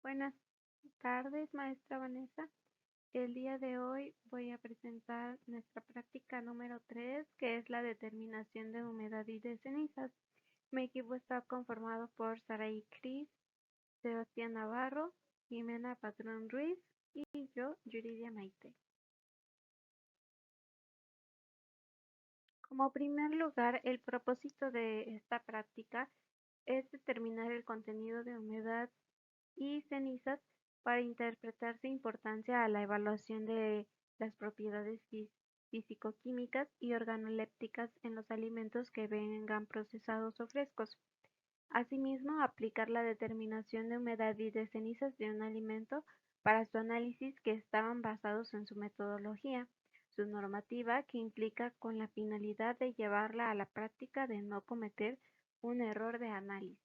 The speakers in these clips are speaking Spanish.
Buenas tardes, maestra Vanessa. El día de hoy voy a presentar nuestra práctica número 3, que es la determinación de humedad y de cenizas. Mi equipo está conformado por Saraí Cris, Sebastián Navarro, Jimena Patrón Ruiz y yo, Yuridia Maite. Como primer lugar, el propósito de esta práctica es determinar el contenido de humedad y cenizas para interpretar su importancia a la evaluación de las propiedades físico-químicas y organolépticas en los alimentos que vengan procesados o frescos. Asimismo, aplicar la determinación de humedad y de cenizas de un alimento para su análisis, que estaban basados en su metodología, su normativa, que implica con la finalidad de llevarla a la práctica de no cometer un error de análisis.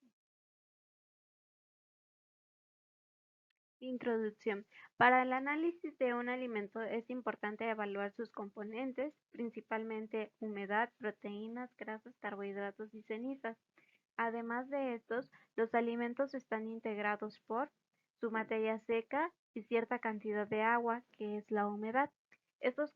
Introducción. Para el análisis de un alimento es importante evaluar sus componentes, principalmente humedad, proteínas, grasas, carbohidratos y cenizas. Además de estos, los alimentos están integrados por su materia seca y cierta cantidad de agua, que es la humedad. Estos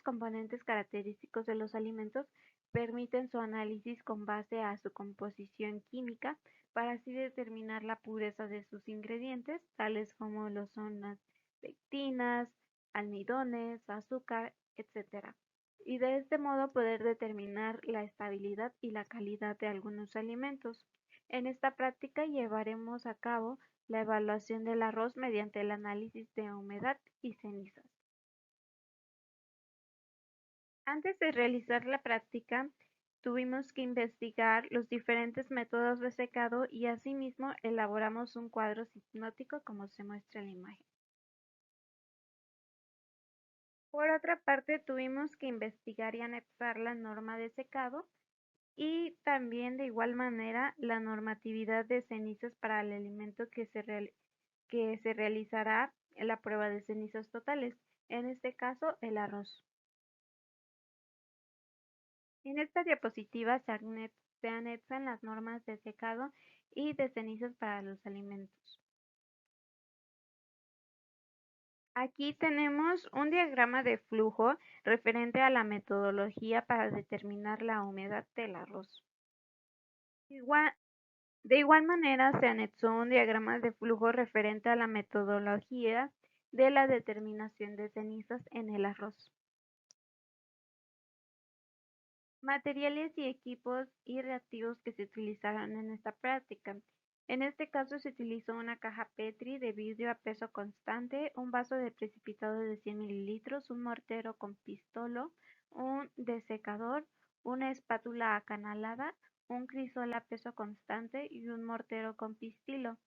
componentes característicos de los alimentos permiten su análisis con base a su composición química, para así determinar la pureza de sus ingredientes, tales como lo son las pectinas, almidones, azúcar, etc. Y de este modo poder determinar la estabilidad y la calidad de algunos alimentos. En esta práctica llevaremos a cabo la evaluación del arroz mediante el análisis de humedad y cenizas. Antes de realizar la práctica, tuvimos que investigar los diferentes métodos de secado y asimismo elaboramos un cuadro hipnótico como se muestra en la imagen. Por otra parte, tuvimos que investigar y anexar la norma de secado y también de igual manera la normatividad de cenizas para el alimento que se realizará en la prueba de cenizas totales, en este caso el arroz. En esta diapositiva se anexan las normas de secado y de cenizas para los alimentos. Aquí tenemos un diagrama de flujo referente a la metodología para determinar la humedad del arroz. De igual manera, se anexó un diagrama de flujo referente a la metodología de la determinación de cenizas en el arroz. Materiales y equipos y reactivos que se utilizaron en esta práctica. En este caso se utilizó una caja Petri de vidrio a peso constante, un vaso de precipitado de 100 mililitros, un mortero con pistolo, un desecador, una espátula acanalada, un crisol a peso constante y un mortero con pistilo,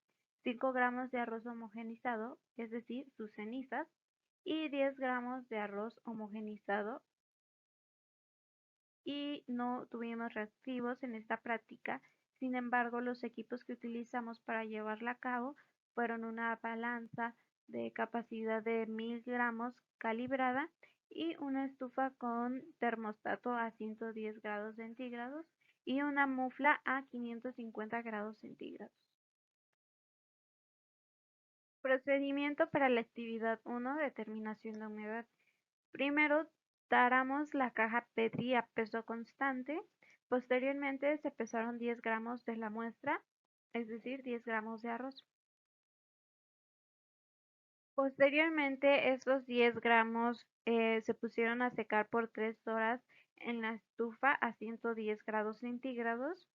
5 gramos de arroz homogenizado, es decir, sus cenizas, y 10 gramos de arroz homogenizado, y no tuvimos reactivos en esta práctica. Sin embargo, los equipos que utilizamos para llevarla a cabo fueron una balanza de capacidad de 1000 gramos calibrada y una estufa con termostato a 110 grados centígrados y una mufla a 550 grados centígrados. Procedimiento para la actividad 1, determinación de humedad. Primero, taramos la caja Petri a peso constante. Posteriormente, se pesaron 10 gramos de la muestra, es decir, 10 gramos de arroz. Posteriormente, estos 10 gramos se pusieron a secar por 3 horas en la estufa a 110 grados centígrados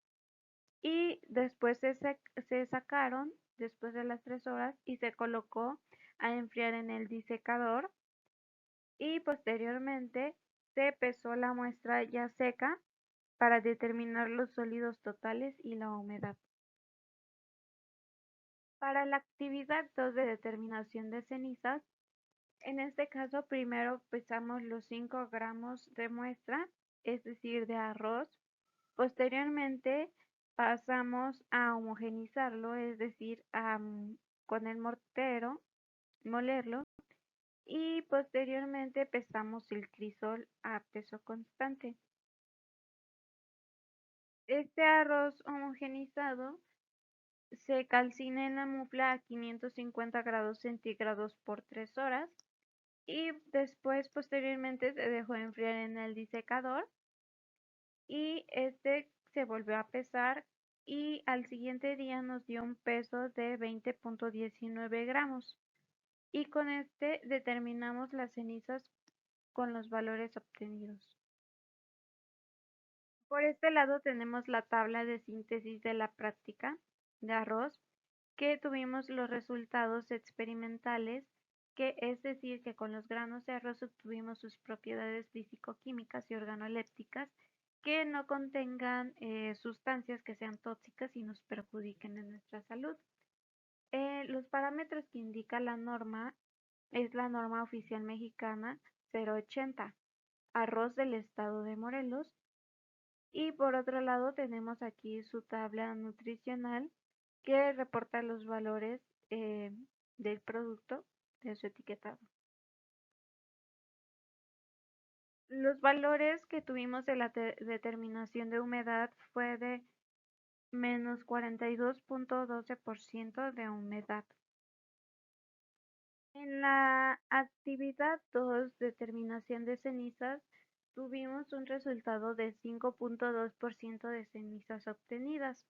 y después se sacaron después de las 3 horas y se colocó a enfriar en el disecador, y posteriormente se pesó la muestra ya seca para determinar los sólidos totales y la humedad. Para la actividad 2 de determinación de cenizas, en este caso primero pesamos los 5 gramos de muestra, es decir, de arroz. Posteriormente pasamos a homogenizarlo, es decir, con el mortero, molerlo, y posteriormente pesamos el crisol a peso constante. Este arroz homogenizado Se calcina en la mufla a 550 grados centígrados por 3 horas y después posteriormente se dejó enfriar en el disecador y este se volvió a pesar y al siguiente día nos dio un peso de 20.19 gramos y con este determinamos las cenizas con los valores obtenidos. Por este lado tenemos la tabla de síntesis de la práctica de arroz, que tuvimos los resultados experimentales, que es decir, que con los granos de arroz obtuvimos sus propiedades físico-químicas y organolépticas que no contengan sustancias que sean tóxicas y nos perjudiquen en nuestra salud. Los parámetros que indica la norma es la norma oficial mexicana 080, arroz del estado de Morelos, y por otro lado tenemos aquí su tabla nutricional que reporta los valores eh, del producto de su etiquetado. Los valores que tuvimos de la determinación de humedad fue de menos 42.12% de humedad. En la actividad 2, determinación de cenizas, tuvimos un resultado de 5.2% de cenizas obtenidas.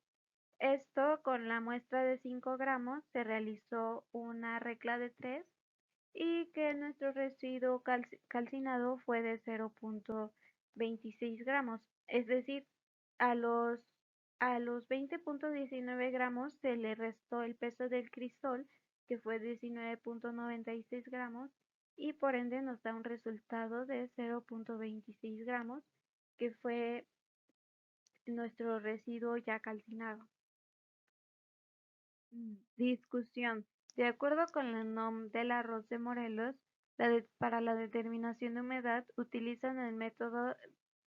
Esto con la muestra de 5 gramos se realizó una regla de 3 y que nuestro residuo calcinado fue de 0.26 gramos. Es decir, a los, a los 20.19 gramos se le restó el peso del crisol, que fue 19.96 gramos, y por ende nos da un resultado de 0.26 gramos, que fue nuestro residuo ya calcinado. Discusión. De acuerdo con la NOM del arroz de Morelos, para la determinación de humedad utilizan el método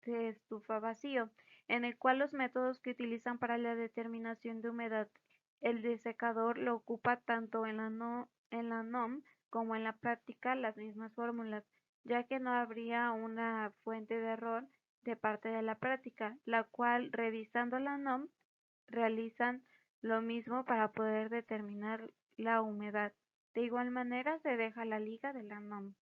de estufa vacío, en el cual los métodos que utilizan para la determinación de humedad el desecador lo ocupa tanto en la, no, en la NOM como en la práctica las mismas fórmulas, ya que no habría una fuente de error de parte de la práctica, la cual revisando la NOM realizan lo mismo para poder determinar la humedad. De igual manera se deja la liga de la NOM.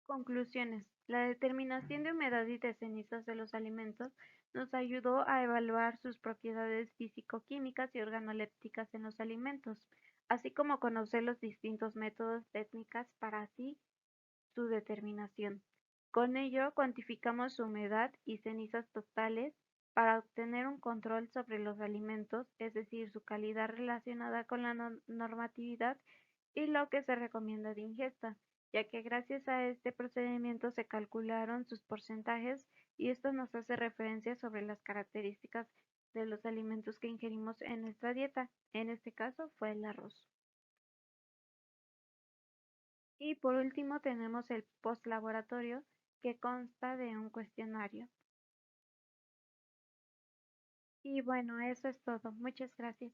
Conclusiones. La determinación de humedad y de cenizas de los alimentos nos ayudó a evaluar sus propiedades físico-químicas y organolépticas en los alimentos, así como conocer los distintos métodos técnicas para así su determinación. Con ello cuantificamos su humedad y cenizas totales para obtener un control sobre los alimentos, es decir, su calidad relacionada con la normatividad y lo que se recomienda de ingesta, ya que gracias a este procedimiento se calcularon sus porcentajes y esto nos hace referencia sobre las características de los alimentos que ingerimos en nuestra dieta. En este caso fue el arroz. Y por último tenemos el postlaboratorio, que consta de un cuestionario. Y bueno, eso es todo. Muchas gracias.